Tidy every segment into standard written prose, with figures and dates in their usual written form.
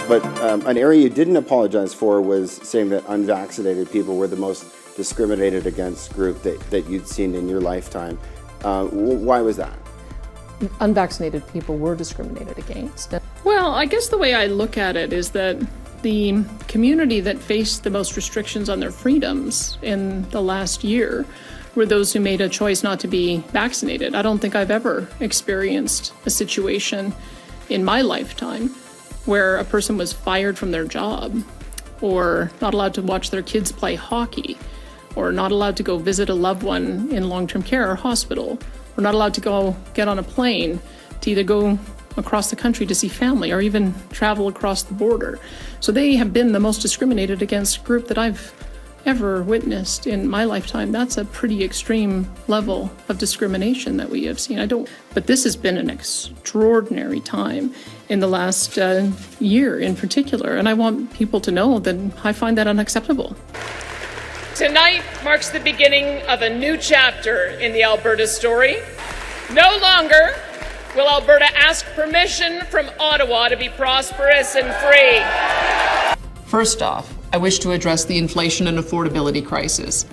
But an area you didn't apologize for was saying that unvaccinated people were the most discriminated against group that you'd seen in your lifetime. Why was that? Unvaccinated people were discriminated against. Well, I guess the way I look at it is that the community that faced the most restrictions on their freedoms in the last year were those who made a choice not to be vaccinated. I don't think I've ever experienced a situation in my lifetime where a person was fired from their job, or not allowed to watch their kids play hockey, or not allowed to go visit a loved one in long-term care or hospital, or not allowed to go get on a plane to either go across the country to see family or even travel across the border. So they have been the most discriminated against group that I've ever witnessed in my lifetime. That's a pretty extreme level of discrimination that we have seen. But this has been an extraordinary time in the last year in particular, and I want people to know that I find that unacceptable. Tonight marks the beginning of a new chapter in the Alberta story. No longer will Alberta ask permission from Ottawa to be prosperous and free. First off, I wish to address the inflation and affordability crisis.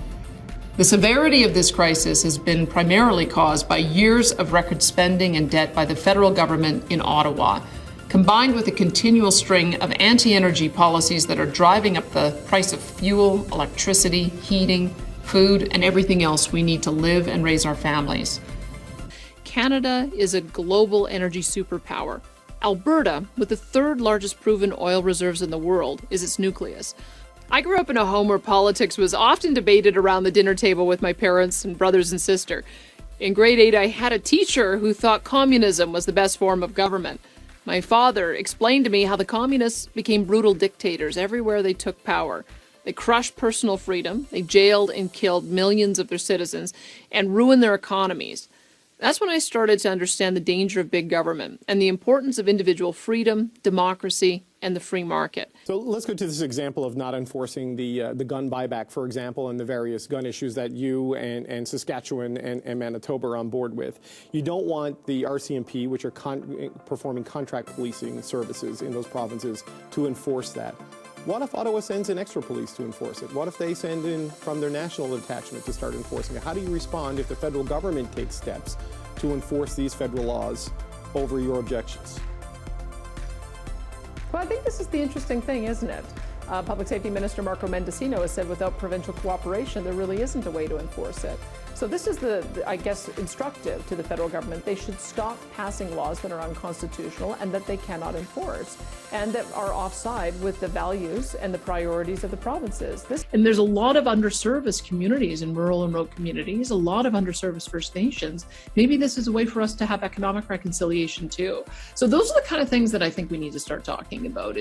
The severity of this crisis has been primarily caused by years of record spending and debt by the federal government in Ottawa, combined with a continual string of anti-energy policies that are driving up the price of fuel, electricity, heating, food, and everything else we need to live and raise our families. Canada is a global energy superpower. Alberta, with the third largest proven oil reserves in the world, is its nucleus. I grew up in a home where politics was often debated around the dinner table with my parents and brothers and sister. In grade 8, I had a teacher who thought communism was the best form of government. My father explained to me how the communists became brutal dictators everywhere they took power. They crushed personal freedom, they jailed and killed millions of their citizens, and ruined their economies. That's when I started to understand the danger of big government and the importance of individual freedom, democracy, and the free market. So let's go to this example of not enforcing the gun buyback, for example, and the various gun issues that you and Saskatchewan and Manitoba are on board with. You don't want the RCMP, which are performing contract policing services in those provinces, to enforce that. What if Ottawa sends in extra police to enforce it? What if they send in from their national detachment to start enforcing it? How do you respond if the federal government takes steps to enforce these federal laws over your objections? Well, I think this is the interesting thing, isn't it? Public Safety Minister Marco Mendicino has said without provincial cooperation, there really isn't a way to enforce it. So this is I guess, instructive to the federal government. They should stop passing laws that are unconstitutional and that they cannot enforce and that are offside with the values and the priorities of the provinces. And there's a lot of underserviced communities in rural and remote communities, a lot of underserviced First Nations. Maybe this is a way for us to have economic reconciliation too. So those are the kind of things that I think we need to start talking about.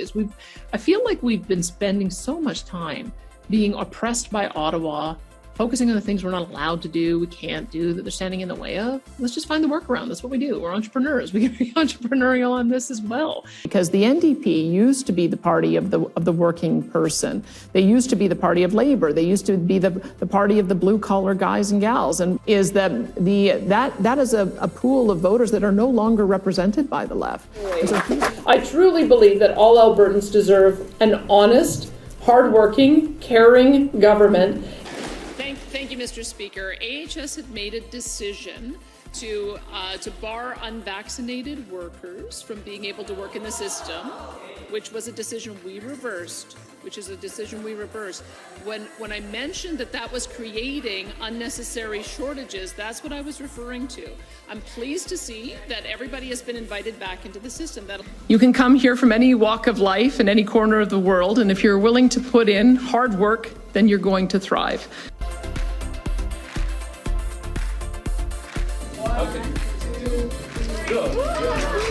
I feel like we've been spending so much time being oppressed by Ottawa, focusing on the things we're not allowed to do, we can't do, that they're standing in the way of. Let's just find the workaround. That's what we do. We're entrepreneurs. We can be entrepreneurial on this as well. Because the NDP used to be the party of the working person. They used to be the party of labor. They used to be the party of the blue-collar guys and gals. And is that is a pool of voters that are no longer represented by the left. I truly believe that all Albertans deserve an honest, hardworking, caring government. Thank you, Mr. Speaker. AHS had made a decision to bar unvaccinated workers from being able to work in the system, which was a decision we reversed. When I mentioned that was creating unnecessary shortages, that's what I was referring to. I'm pleased to see that everybody has been invited back into the system. You can come here from any walk of life in any corner of the world, and if you're willing to put in hard work, then you're going to thrive. One, two, three.